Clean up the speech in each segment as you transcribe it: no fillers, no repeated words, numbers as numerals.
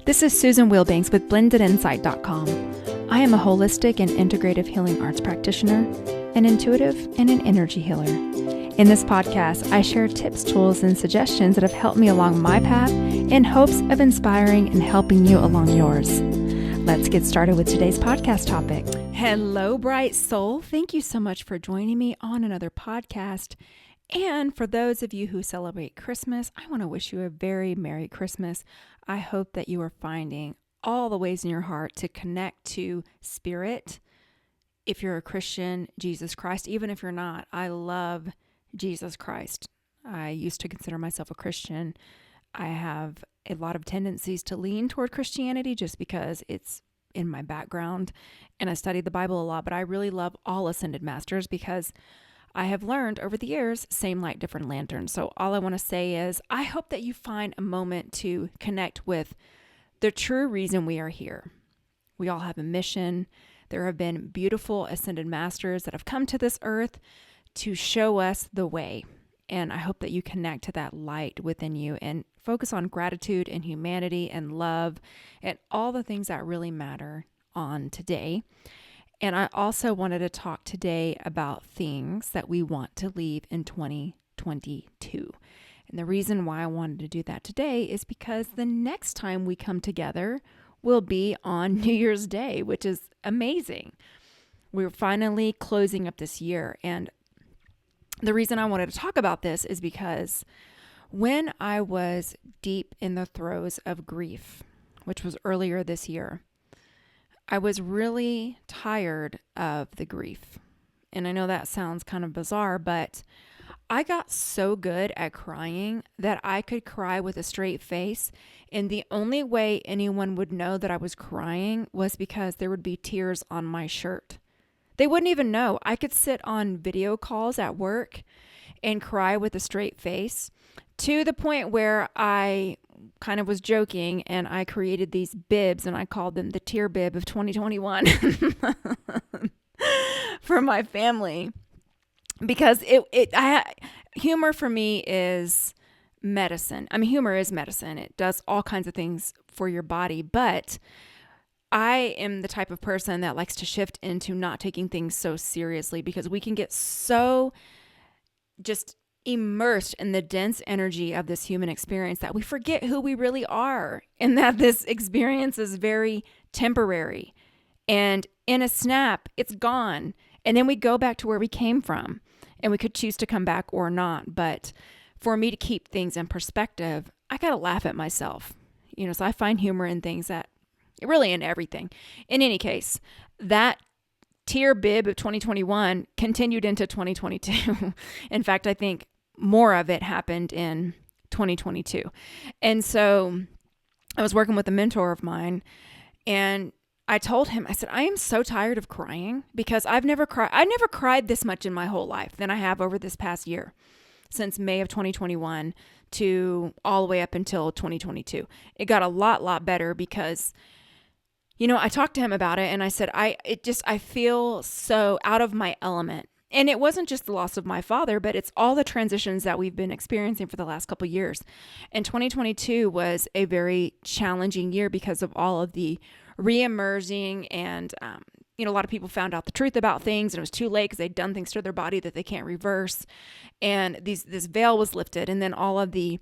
This is Susan Wilbanks with blendedinsight.com. I am a holistic and integrative healing arts practitioner, an intuitive, and an energy healer. In this podcast, I share tips, tools, and suggestions that have helped me along my path in hopes of inspiring and helping you along yours. Let's get started with today's podcast topic. Hello, bright soul. Thank you so much for joining me on another podcast. And for those of you who celebrate Christmas, I want to wish you a very Merry Christmas. I hope that you are finding all the ways in your heart to connect to Spirit. If you're a Christian, Jesus Christ, even if you're not, I love Jesus Christ. I used to consider myself a Christian. I have a lot of tendencies to lean toward Christianity just because it's in my background and I studied the Bible a lot, but I really love all ascended masters because I have learned over the years, same light, different lanterns. So all I want to say is I hope that you find a moment to connect with the true reason we are here. We all have a mission. There have been beautiful ascended masters that have come to this earth to show us the way. And I hope that you connect to that light within you and focus on gratitude and humanity and love and all the things that really matter on today. And I also wanted to talk today about things that we want to leave in 2022. And the reason why I wanted to do that today is because the next time we come together will be on New Year's Day, which is amazing. We're finally closing up this year. And the reason I wanted to talk about this is because when I was deep in the throes of grief, which was earlier this year, I was really tired of the grief. And I know that sounds kind of bizarre, but I got so good at crying that I could cry with a straight face. And the only way anyone would know that I was crying was because there would be tears on my shirt. They wouldn't even know. I could sit on video calls at work and cry with a straight face to the point where I kind of was joking and I created these bibs and I called them the tear bib of 2021 for my family because humor for me is medicine. I mean, humor is medicine. It does all kinds of things for your body, but I am the type of person that likes to shift into not taking things so seriously because we can get so just immersed in the dense energy of this human experience that we forget who we really are and that this experience is very temporary. And in a snap, it's gone. And then we go back to where we came from and we could choose to come back or not. But for me to keep things in perspective, I got to laugh at myself. So I find humor in things that really in everything. In any case, that tear bib of 2021 continued into 2022. In fact, I think more of it happened in 2022. And so I was working with a mentor of mine and I told him, I said, I am so tired of crying because I never cried this much in my whole life than I have over this past year, since May of 2021 to all the way up until 2022. It got a lot better because I talked to him about it and I said, I feel so out of my element. And it wasn't just the loss of my father, but it's all the transitions that we've been experiencing for the last couple of years. And 2022 was a very challenging year because of all of the re-emerging and, a lot of people found out the truth about things and it was too late because they'd done things to their body that they can't reverse. And this veil was lifted. And then all of the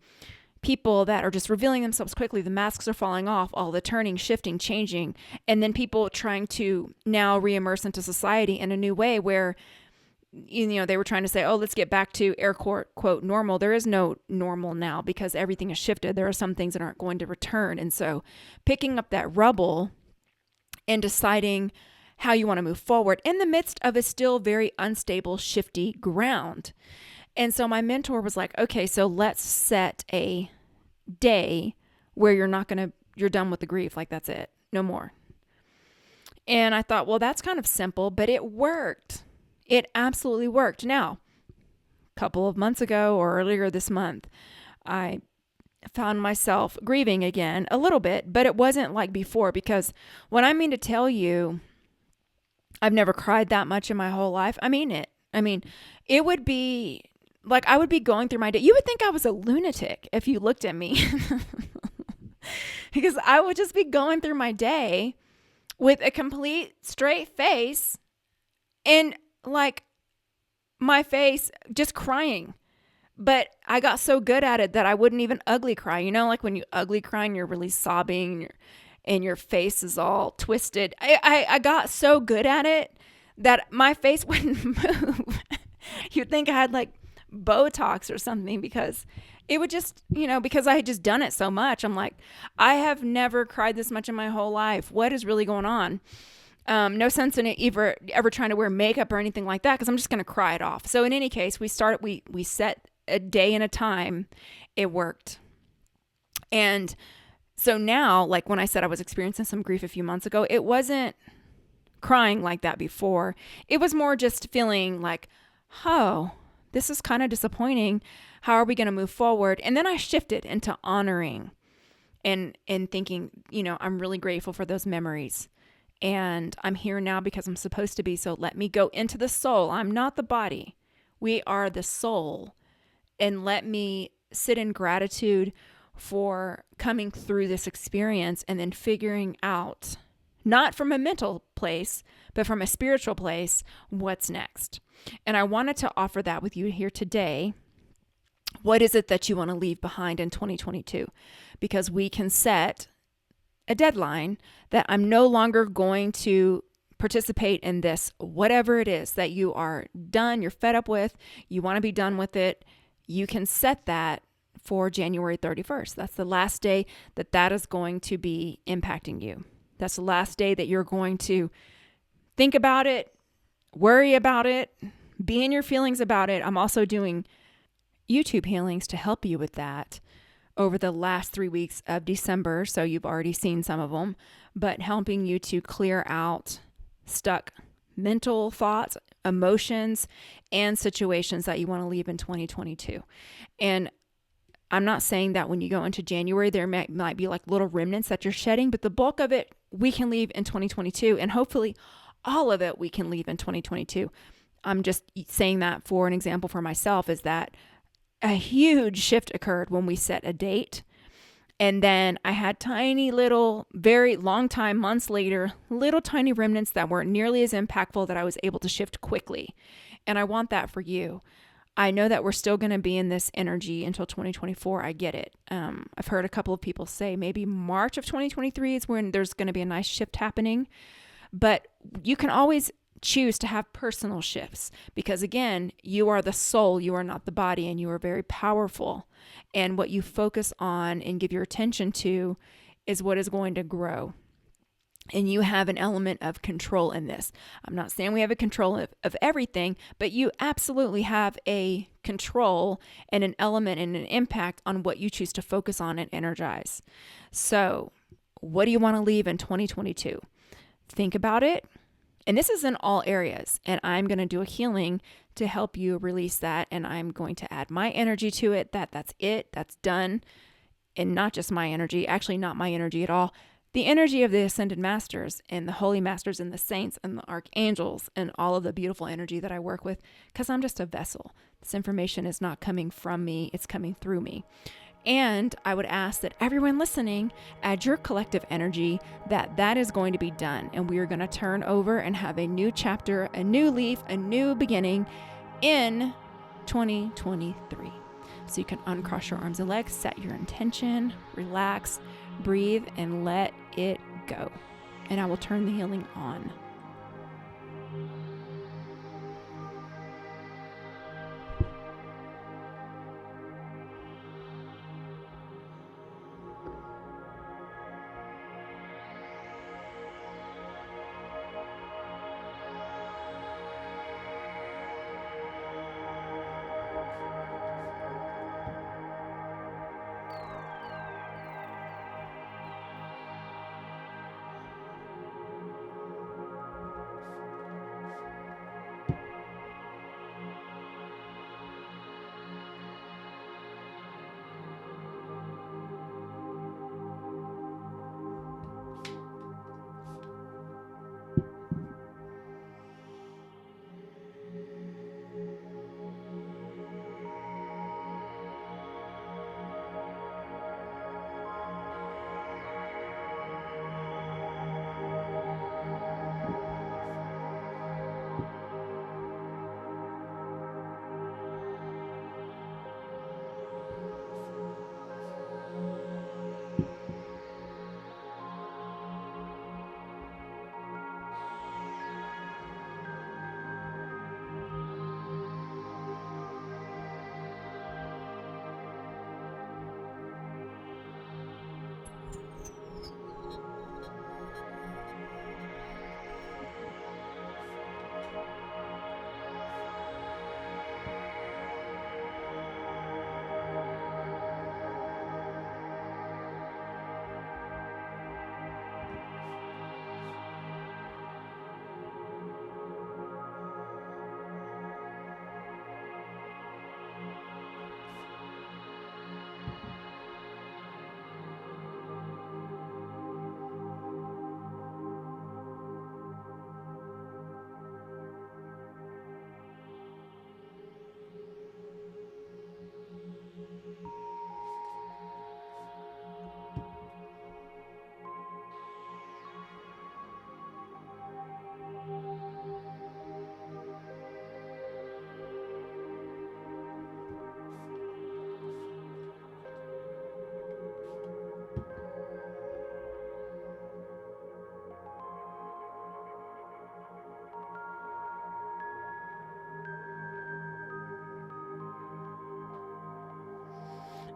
people that are just revealing themselves quickly, the masks are falling off, all the turning, shifting, changing, and then people trying to now re-immerse into society in a new way where, they were trying to say, oh, let's get back to air quote normal. There is no normal now because everything has shifted. There are some things that aren't going to return. And so picking up that rubble and deciding how you want to move forward in the midst of a still very unstable, shifty ground. And so my mentor was like, okay, so let's set a day where you're done with the grief. Like that's it, no more. And I thought, well, that's kind of simple, but it worked. It absolutely worked. Now, a couple of months ago or earlier this month, I found myself grieving again a little bit, but it wasn't like before because when I mean to tell you, I've never cried that much in my whole life. I mean it. It would be like I would be going through my day. You would think I was a lunatic if you looked at me. because I would just be going through my day with a complete straight face and like my face just crying. But I got so good at it that I wouldn't even ugly cry. You know, like when you ugly cry and you're really sobbing and your face is all twisted. I got so good at it that my face wouldn't move. You'd think I had like Botox or something because it would just, because I had just done it so much. I'm like, I have never cried this much in my whole life. What is really going on? No sense in it ever trying to wear makeup or anything like that because I'm just going to cry it off. So in any case, we set a day and a time. It worked. And so now, like when I said I was experiencing some grief a few months ago, it wasn't crying like that before. It was more just feeling like, oh, this is kind of disappointing. How are we going to move forward? And then I shifted into honoring and thinking, I'm really grateful for those memories. And I'm here now because I'm supposed to be. So let me go into the soul. I'm not the body. We are the soul. And let me sit in gratitude for coming through this experience and then figuring out, not from a mental place, but from a spiritual place, what's next. And I wanted to offer that with you here today. What is it that you want to leave behind in 2022? Because we can set a deadline that I'm no longer going to participate in this, whatever it is that you are done, you're fed up with, you want to be done with it. You can set that for January 31st. That's the last day that is going to be impacting you. That's the last day that you're going to think about it, worry about it, be in your feelings about it. I'm also doing YouTube healings to help you with that over the last 3 weeks of December. So you've already seen some of them, but helping you to clear out stuck mental thoughts, emotions, and situations that you want to leave in 2022. And I'm not saying that when you go into January, there might be like little remnants that you're shedding, but the bulk of it we can leave in 2022. And hopefully all of it we can leave in 2022. I'm just saying that for an example for myself is that a huge shift occurred when we set a date. And then I had tiny little, very long time, months later, little tiny remnants that weren't nearly as impactful that I was able to shift quickly. And I want that for you. I know that we're still going to be in this energy until 2024. I get it. I've heard a couple of people say maybe March of 2023 is when there's going to be a nice shift happening. But you can always choose to have personal shifts because, again, you are the soul, you are not the body, and you are very powerful. And what you focus on and give your attention to is what is going to grow. And you have an element of control in this. I'm not saying we have a control of everything, but you absolutely have a control and an element and an impact on what you choose to focus on and energize. So, what do you want to leave in 2022? Think about it. And this is in all areas. And I'm going to do a healing to help you release that. And I'm going to add my energy to it. That's it. That's done. And not just my energy, actually not my energy at all. The energy of the Ascended Masters and the Holy Masters and the Saints and the Archangels and all of the beautiful energy that I work with, because I'm just a vessel. This information is not coming from me, it's coming through me. And I would ask that everyone listening add your collective energy that is going to be done. And we are going to turn over and have a new chapter, a new leaf, a new beginning in 2023. So you can uncross your arms and legs, set your intention, relax, breathe, and let it go. And I will turn the healing on.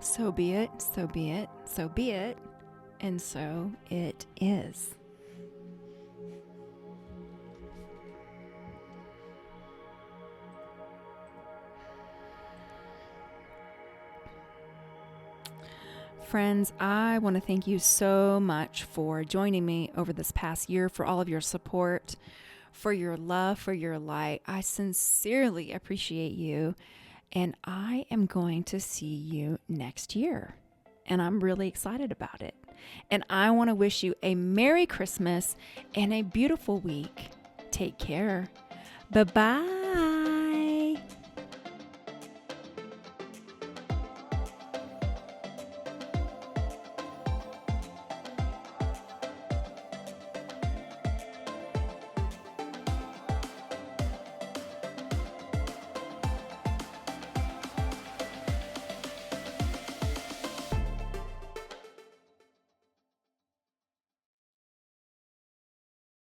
So be it, so be it, so be it, and so it is. Friends, I want to thank you so much for joining me over this past year, for all of your support, for your love, for your light. I sincerely appreciate you, and I am going to see you next year, and I'm really excited about it. And I want to wish you a Merry Christmas and a beautiful week. Take care. Bye-bye.